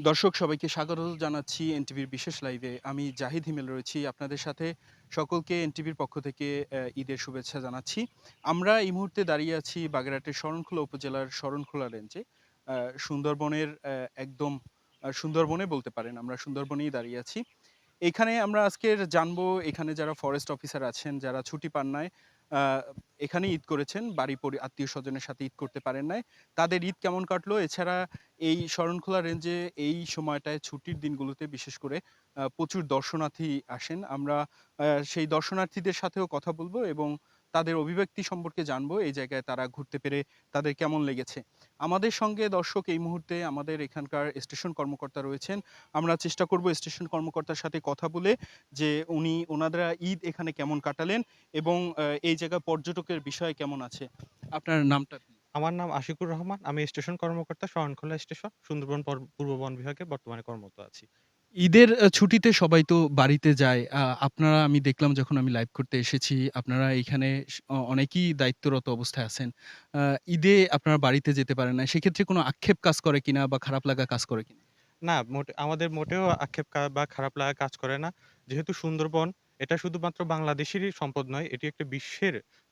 দর্শক সবাইকে স্বাগত জানাচ্ছি এনটিভির বিশেষ লাইভে। আমি জাহিদ হিমেল রয়েছি আপনাদের সাথে। সকলকে এনটিভির পক্ষ থেকে ঈদের শুভেচ্ছা জানাচ্ছি। আমরা এই মুহূর্তে দাঁড়িয়ে আছি বাগেরহাটের শরণখোলা উপজেলার শরণখোলা রেঞ্জে। সুন্দরবনের একদম সুন্দরবনে বলতে পারেন, আমরা সুন্দরবনেই দাঁড়িয়ে আছি। এখানে আমরা আজকের জানবো এখানে যারা ফরেস্ট অফিসার আছেন, যারা ছুটি পান নাই, আ এখানে ঈদ করেছেন, বাড়ি আত্মীয়স্বজনের সাথে ঈদ করতে পারেন নাই। তাদের ঈদ কেমন কাটলো? এছাড়া এই শরণখোলা রেঞ্জে এই সময়টায় ছুটির দিনগুলোতে বিশেষ করে প্রচুর দর্শনার্থী আসেন। আমরা সেই দর্শনার্থীদের সাথেও কথা বলবো এবং তাদের অভিব্যক্তি সম্পর্কে জানবো। এই জায়গায় তারা ঘুরতে পেরে তাদের কেমন লেগেছে। আমাদের সঙ্গে দর্শক এই মুহূর্তে আমাদের এখানকার স্টেশন কর্মকর্তা রয়েছেন। আমরা চেষ্টা করব স্টেশন কর্মকর্তার সাথে কথা বলে যে ওনারা ঈদ এখানে কেমন কাটালেন এবং এই জায়গায় পর্যটকের বিষয় কেমন আছে। আপনার নামটা কি? আমার নাম আশিকুর রহমান। আমি স্টেশন কর্মকর্তা শরণখোলা স্টেশন, সুন্দরবন পূর্ব বন বিভাগে বর্তমানে কর্মরত আছি। ঈদের ছুটিতে সবাই তো বাড়িতে যায়। আপনারা আমি দেখলাম যখন আমি লাইভ করতে এসেছি, আপনারা এইখানে অনেকেই দায়িত্বরত অবস্থায় আছেন। আ ঈদে আপনারা বাড়িতে যেতে পারেন না। সেক্ষেত্রে কোনো আক্ষেপ কাজ করে কিনা বা খারাপ লাগা কাজ করে কিনা? না, আমাদের মোটেও আক্ষেপ বা খারাপ লাগা কাজ করে না। যেহেতু সুন্দরবন এটা শুধুমাত্র বাংলাদেশেরই সম্পদ নয়, এটি একটা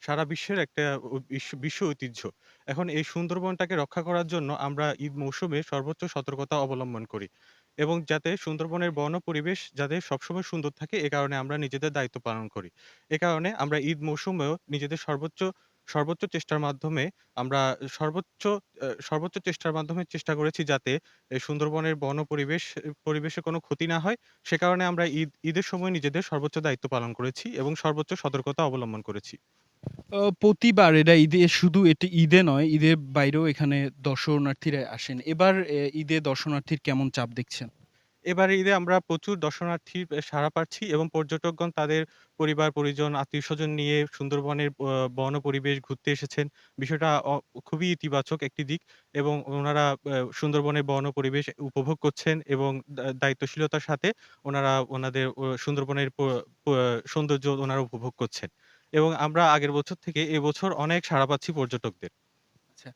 সারা বিশ্বের একটা বিশ্ব ঐতিহ্য। এখন এই সুন্দরবনটাকে রক্ষা করার জন্য আমরা ঈদ মৌসুমে সর্বোচ্চ সতর্কতা অবলম্বন করি এবং যাতে সুন্দরবনের বন ও পরিবেশ যাতে সবসময় সুন্দর থাকে এ কারণে আমরা নিজেদের দায়িত্ব পালন করি। এ কারণে আমরা ঈদ মৌসুমেও নিজেদের সর্বোচ্চ চেষ্টার মাধ্যমে আমরা সর্বোচ্চ চেষ্টার মাধ্যমে চেষ্টা করেছি যাতে এই সুন্দরবনের বন ও পরিবেশে কোনো ক্ষতি না হয়। সে কারণে আমরা ঈদের সময় নিজেদের সর্বোচ্চ দায়িত্ব পালন করেছি এবং সর্বোচ্চ সতর্কতা অবলম্বন করেছি। প্রতিবার এরা ঈদে শুধু ঈদে নয়, ঈদের বাইরেও এখানে দর্শনার্থীরা আসেন। এবার ঈদে দর্শনার্থীর কেমন চাপ দেখছেন? এবারে ঈদে আমরা প্রচুর দর্শনার্থীর সাড়া পাচ্ছি এবং পর্যটকগণ তাদের পরিবার-পরিজন, আত্মীয়স্বজন নিয়ে সুন্দরবনের বন ও পরিবেশ ঘুরতে এসেছেন। বিষয়টা খুবই ইতিবাচক একটি দিক এবং ওনারা সুন্দরবনের বন ও পরিবেশ উপভোগ করছেন এবং দায়িত্বশীলতার সাথে ওনারা ওনাদের সুন্দরবনের প প সৌন্দর্য ওনারা উপভোগ করছেন। এবং আমরা আগের বছর থেকে এবছর অনেক সাড়া পাচ্ছি পর্যটকদের। আচ্ছা।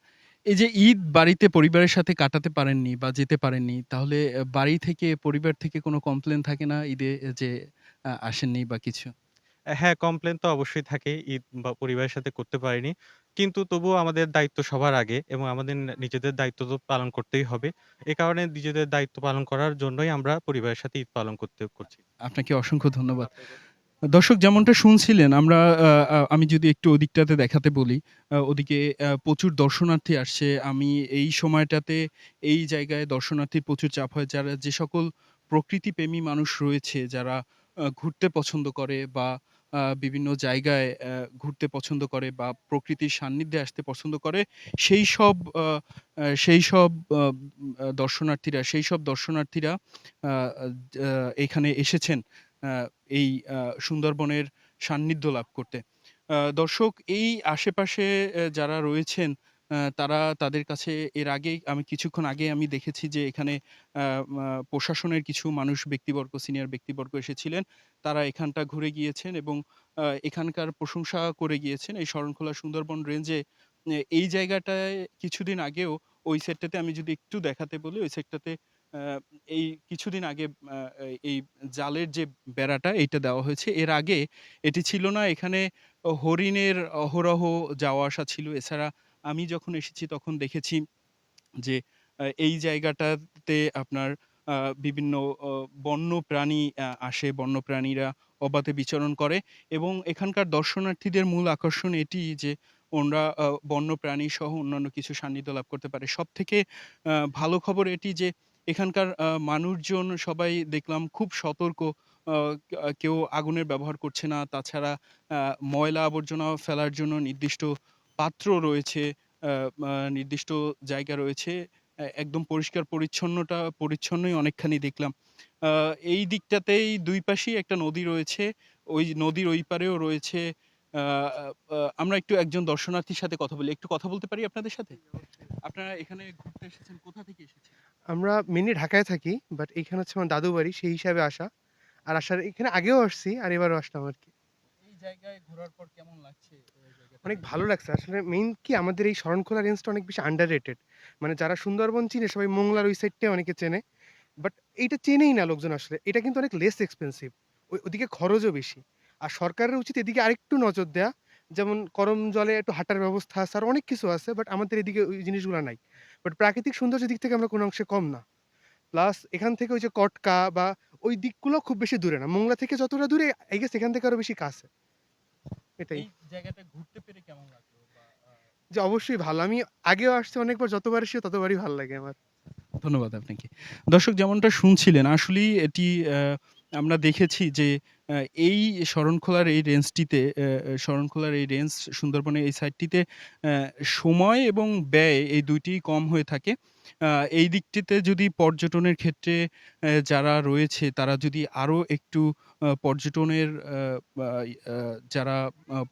এই যে ঈদ বাড়িতে পরিবারের সাথে কাটাতে পারেননি বা যেতে পারেননি, তাহলে বাড়ি থেকে পরিবার থেকে কোনো কমপ্লেইন থাকে না ঈদে যে আসেননি বা কিছু? হ্যাঁ, কমপ্লেন তো অবশ্যই থাকে। ঈদ বা পরিবারের সাথে করতে পারিনি। কিন্তু তবুও আমাদের দায়িত্ব সবার আগে এবং আমাদের নিজেদের দায়িত্ব তো পালন করতেই হবে। এ কারণে নিজেদের দায়িত্ব পালন করার জন্যই আমরা পরিবারের সাথে ঈদ পালন করছি। আপনাকে অসংখ্য ধন্যবাদ। দর্শক যেমনটা শুনছিলেন আমরা আ আ আমি যদি একটু ওদিকটাতে দেখাতে বলি, ওদিকে প্রচুর দর্শনার্থী আসছে। আমি এই সময়টাতে এই জায়গায় দর্শনার্থীর প্রচুর চাপ হয়। যে সকল প্রকৃতিপ্রেমী মানুষ রয়েছে, যারা ঘুরতে পছন্দ করে বা বিভিন্ন জায়গায় ঘুরতে পছন্দ করে বা প্রকৃতির সান্নিধ্যে আসতে পছন্দ করে, সেইসব আ আ সেইসব আ দর্শনার্থীরা আ আ এখানে এসেছেন। আ এই সুন্দরবনের সান্নিধ্য লাভ করতে। দর্শক এই আশেপাশে যারা রয়েছেন, তারা তাদের কাছে এর আগেই কিছুক্ষণ আগে আমি দেখেছি যে এখানে আ মা প্রশাসনের কিছু মানুষ ব্যক্তিবর্গ, সিনিয়র ব্যক্তিবর্গ এসেছিলেন। তারা এখানটা ঘুরে গিয়েছেন এবং এখানকার প্রশংসা করে গিয়েছেন। এই শরণখোলা সুন্দরবন রেঞ্জে এই জায়গাটায় কিছুদিন আগেও ওই সেক্টরটাতে আমি যদি একটু দেখাতে বলি, ওই সেক্টরটাতে আ এই কিছুদিন আগে আ এই জালের যে বেড়াটা এইটা দেওয়া হয়েছে। এর আগে এটি ছিল না। এখানে হরিণের অহরহ যাওয়া আসা ছিল। এছাড়া আমি যখন এসেছি তখন দেখেছি যে এই জায়গাটাতে আপনার আ বিভিন্ন অ বন্য প্রাণী আসে। বন্যপ্রাণীরা অবাধে বিচরণ করে এবং এখানকার দর্শনার্থীদের মূল আকর্ষণ এটিই যে ওনরা বন্যপ্রাণী সহ অন্যান্য কিছু সান্নিধ্য লাভ করতে পারে। সবথেকে ভালো খবর এটি যে এখানকার মানুষজন সবাই দেখলাম খুব সতর্ক। আ কেউ আগুনের ব্যবহার করছে না। তাছাড়া আ ময়লা আবর্জনা ফেলার জন্য নির্দিষ্ট পাত্র রয়েছে। আ মা নির্দিষ্ট জায়গা রয়েছে। একদম পরিচ্ছন্নই অনেকখানি দেখলাম। আ এই দিকটাতেই ২ পাশেই একটা নদী রয়েছে। ওই নদীর ওই পারেও রয়েছে আ আ আ আমরা একটু একজন দর্শনার্থীর সাথে কথা বলি। একটু কথা বলতে পারি আপনাদের সাথে? আপনারা এখানে ঘুরতে এসেছেন, কোথা থেকে এসেছেন? আমরা মেইনলি ঢাকায় থাকি। বাট এইখানে হচ্ছে আমার দাদুর বাড়ি সেই হিসাবে আসা। আর আসার এখানে আগেও আসছি আর এবারও আসলাম আরকি। এই জায়গায় ঘোরার পর কেমন লাগছে জায়গাটা অনেক দেখে? ভালো লাগছে। আসলে মেইন কি আমাদের এই শরণখোলা রেঞ্জটা অনেক বেশি আন্ডাররেটেড। মানে যারা সুন্দরবন চিনে সবাই মোংলার ওই সাইডটাই অনেকে চেনে। বাট এইটা চেনেই না লোকজন আসলে। এটা কিন্তু অনেক লেস এক্সপেনসিভ। ওদিকে খরচও বেশি। আর সরকারের উচিত এদিকে আরেকটু নজর দেয়া। যেমন করম জলে একটু হাঁটার ব্যবস্থা আছে, আরো অনেক কিছু আছে। বাট আমাদের এদিকে ওই জিনিসগুলা নাই। বাট প্রাকৃতিক সৌন্দর্যের দিক থেকে আমরা কোনো অংশে কম না। প্লাস এখান থেকে ওই যে কটকা বা ওই দিকগুলো খুব বেশি দূরে না। মোংলা থেকে যতটা দূরে I গেস এখান থেকে আরো বেশি কাছে। এটাই। এই জায়গাটা ঘুরতে পেরে কেমন লাগলো? বা জি, অবশ্যই ভালো। আমি আগেও আসছি অনেকবার, যতবার এসেছি ততবারই ভাল লাগে আমার। ধন্যবাদ আপনাকে। দর্শক যেমনটা শুনছিলেন আসলেই এটি আমরা দেখেছি যে আ এই শরণখোলার এই রেঞ্জটিতে শরণখোলার এই রেঞ্জ সুন্দরবনের এই সাইডটিতে অ্যা সময় এবং ব্যয় এই ২ টিই কম হয়ে থাকে। আ এই দিকটিতে যদি পর্যটনের ক্ষেত্রে যারা রয়েছে তারা যদি আরো একটু পর্যটনের বা আ যারা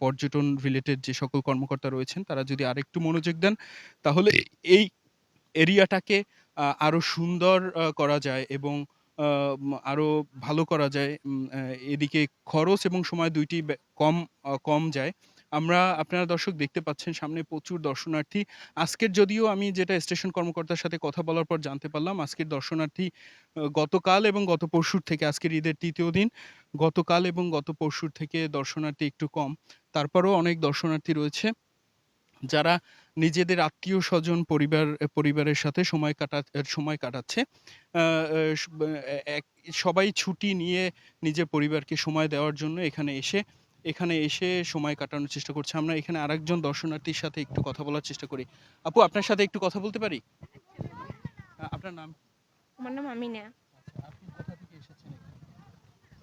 পর্যটন রিলেটেড যে সকল কর্মকর্তা রয়েছেন তারা যদি আরেকটু মনোযোগ দেন তাহলে এই এরিয়াটাকে আরো সুন্দর করা যায় এবং আরো ভালো করা যায়। এদিকে খরচ এবং সময় ২ টি কম যায়। আপনারা দর্শক দেখতে পাচ্ছেন সামনে প্রচুর দর্শনার্থী। আজকের যদিও আমি যেটা স্টেশন কর্মকর্তার সাথে কথা বলার পর জানতে পারলাম, আজকের দর্শনার্থী গতকাল এবং গত পরশুর থেকে আজকের ঈদের ৩য় দিন। গতকাল এবং গত পরশুর থেকে দর্শনার্থী একটু কম। তারপরেও অনেক দর্শনার্থী রয়েছে। যারা নিজেদের আত্মীয়স্বজন পরিবারের সাথে সময় কাটাচ্ছে। আ আ স বা এ এক সবাই ছুটি নিয়ে নিজের পরিবারকে সময় দেওয়ার জন্য এখানে এসে সময় কাটানোর চেষ্টা করছে। আমরা এখানে আরেকজন দর্শনার্থীর সাথে একটু কথা বলার চেষ্টা করি। আপু আপনার সাথে একটু কথা বলতে পারি? আপনার নাম কি? আমার নাম আমিনা। আচ্ছা, আপনি কোথা থেকে এসেছেন এখানে?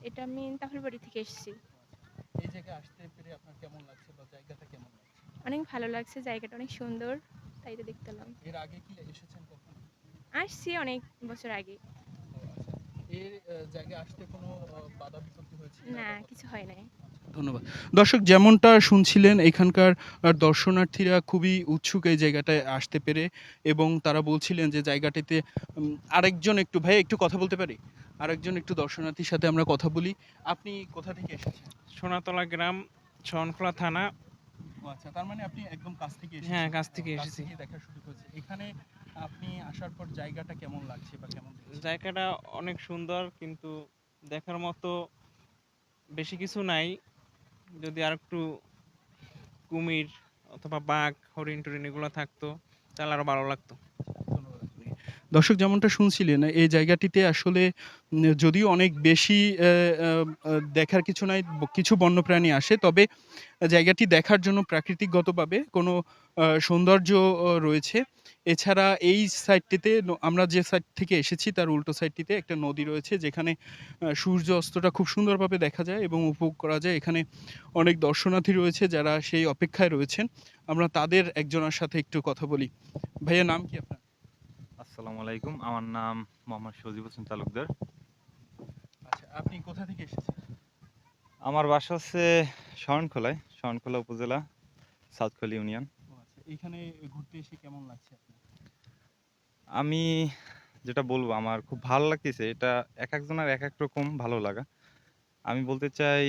এটা আমি তাহলবাড়ি থেকে এসেছি। আচ্ছা, এই জায়গায় আসতে পেরে আপনার কেমন লাগছে বা জায়গাটা কেমন লাগছে? অনেক ভালো লাগছে, জায়গাটা অনেক সুন্দর। তাই তো দেখতে এলাম। এর আগে কি এসেছেন কখনো? আসছি অনেক বছর আগে। ও আচ্ছা। এর জায়গায় আসতে কোনো বাধা বিপত্তি হয়েছে কিনা না, বা কিছু হয় নাই। ধন্যবাদ। দর্শক যেমনটা শুনছিলেন এখানকার দর্শনার্থীরা খুবই উৎসুক এই জায়গাটায় আসতে পেরে এবং তারা বলছিলেন যে জায়গাটিতে আরেকজন একটু ভাই একটু কথা বলতে পারি? আরেকজন একটু দর্শনার্থীর সাথে আমরা কথা বলি। আপনি কোথা থেকে এসেছেন? সোনাতলা গ্রাম, শরণখোলা থানা। ও আচ্ছা, তার মানে আপনি একদম কাছ থেকে হ্যাঁ, এসেছেন। কাছ থেকে কাছ এসেছি। থেকেই দেখা শুরু করেছে। এখানে আপনি আসার পর জায়গাটা কেমন লাগছে বা কেমন দেখছেন? জায়গাটা অনেক সুন্দর, কিন্তু দেখার মতো বেশি কিছু নাই। যদি আরেকটু কুমির অথবা বাঘ, হরিণ-টরিন এগুলো থাকতো তাহলে আরো ভালো লাগতো। ধন্যবাদ আপনাকে। দর্শক যেমনটা শুনছিলেন এই জায়গাটিতে আসলে যদিও অনেক বেশি আ আ দেখার কিছু নাই, কিছু বন্যপ্রাণী আসে। তবে জায়গাটি দেখার জন্য প্রাকৃতিকগতভাবে কোনো সৌন্দর্য রয়েছে। এছাড়া এই সাইডটিতে আমরা যে সাইড থেকে এসেছি তার উল্টো সাইডটিতে একটা নদী রয়েছে যেখানে সূর্য অস্তটা খুব সুন্দরভাবে দেখা যায় এবং উপভোগ করা যায়। এখানে অনেক দর্শনার্থী রয়েছে যারা সেই অপেক্ষায় রয়েছেন। আমরা তাদের একজনের সাথে একটু কথা বলি। ভাইয়া নাম কি আপনার? আসসালামু আলাইকুম। আমার নাম মোহাম্মদ সজীব হোসেন তালুকদার। আচ্ছা, আপনি কোথা থেকে এসেছেন? আমার বাসা হচ্ছে শরণখোলায়, শরণখোলা উপজেলা, সাউথখালী ইউনিয়ন। ও আচ্ছা, এইখানে ঘুরতে এসে কেমন লাগছে আপনার? আমি যেটা বলবো আমার খুব ভালো লাগতেছে। এটা একেকজনের একেক রকম ভালো লাগা। আমি বলতে চাই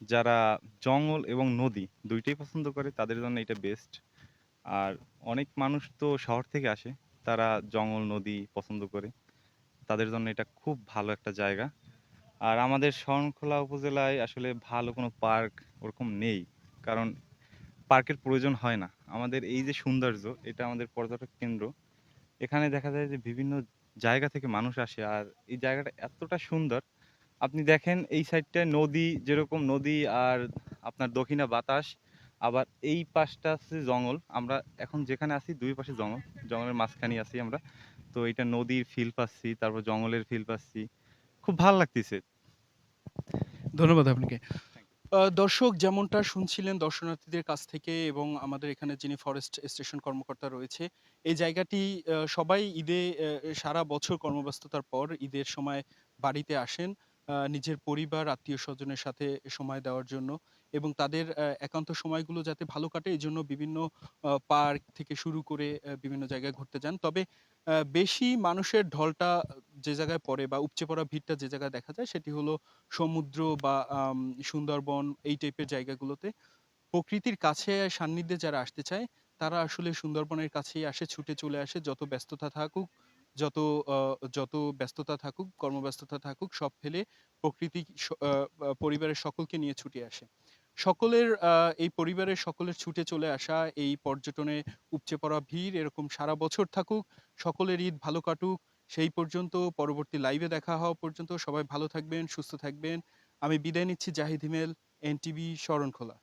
যারা জঙ্গল এবং নদী ২ টাই পছন্দ করে তাদের জন্য এটা বেস্ট। আর অনেক মানুষ তো শহর থেকে আসে। তারা জঙ্গল, নদী পছন্দ করে। তাদের জন্য এটা খুব ভালো একটা জায়গা। আর আমাদের শরণখোলা উপজেলায় আসলে ভালো কোনো পার্ক ওরকম নেই। কারণ পার্কের প্রয়োজন হয় না। আমাদের এই যে সৌন্দর্য, এটা আমাদের পর্যটক কেন্দ্র। এখানে দেখা যায় যে বিভিন্ন জায়গা থেকে মানুষ আসে। আর এই জায়গাটা এতটা সুন্দর, আপনি দেখেন এই সাইডটায় নদী, যেরকম নদী আর আপনার দক্ষিণা বাতাস, আবার এই পাশটা হচ্ছে জঙ্গল। আমরা এখন যেখানে আছি ২ পাশে জঙ্গল। জঙ্গলের মাঝখানেই আছি আমরা। তো এটা নদীর ফিল পাচ্ছি, তারপর জঙ্গলের ফিল পাচ্ছি। খুব ভাল লাগতিছে। ধন্যবাদ আপনাকে। Thank you. দর্শক যেমনটা শুনছিলেন দর্শনার্থীদের কাছ থেকে এবং আমাদের এখানে যিনি ফরেস্ট স্টেশন কর্মকর্তা রয়েছে, এই জায়গাটি সবাই ঈদে সারা বছর কর্মব্যস্ততার পর ঈদের সময় বাড়িতে আসেন। নিজের পরিবার, আত্মীয়স্বজনের সাথে সময় দেওয়ার জন্য এবং তাদের একান্ত সময়গুলো যাতে ভালো কাটে এজন্য বিভিন্ন পার্ক থেকে শুরু করে বিভিন্ন জায়গায় ঘুরতে যান। তবে বেশি মানুষের ঢলটা যে জায়গায় পড়ে বা উপচে পড়া ভিড়টা যে জায়গায় দেখা যায় সেটি হলো সমুদ্র বা সুন্দরবন এই টাইপের জায়গাগুলোতে। প্রকৃতির কাছে সান্নিধ্যে যারা আসতে চায়, তারা আসলে সুন্দরবনের কাছেই আসে, ছুটে চলে আসে। যত ব্যস্ততা থাকুক, যত আ যত ব্যস্ততা থাকুক, কর্মব্যস্ততা থাকুক সব ফেলে প্রকৃতি পরিবারের সকলকে নিয়ে ছুটে আসে। সকলের এই পরিবারের সকলের ছুটে চলে আসা, এই পর্যটনে উপচে পড়া ভিড় এরকম সারা বছর থাকুক। সকলের ঈদ ভালো কাটুক। সেই পর্যন্ত পরবর্তী লাইভে দেখা হওয়া পর্যন্ত সবাই ভালো থাকবেন, সুস্থ থাকবেন। আমি বিদায় নিচ্ছি জাহিদ হিমেল, এনটিভি শরণখোলা।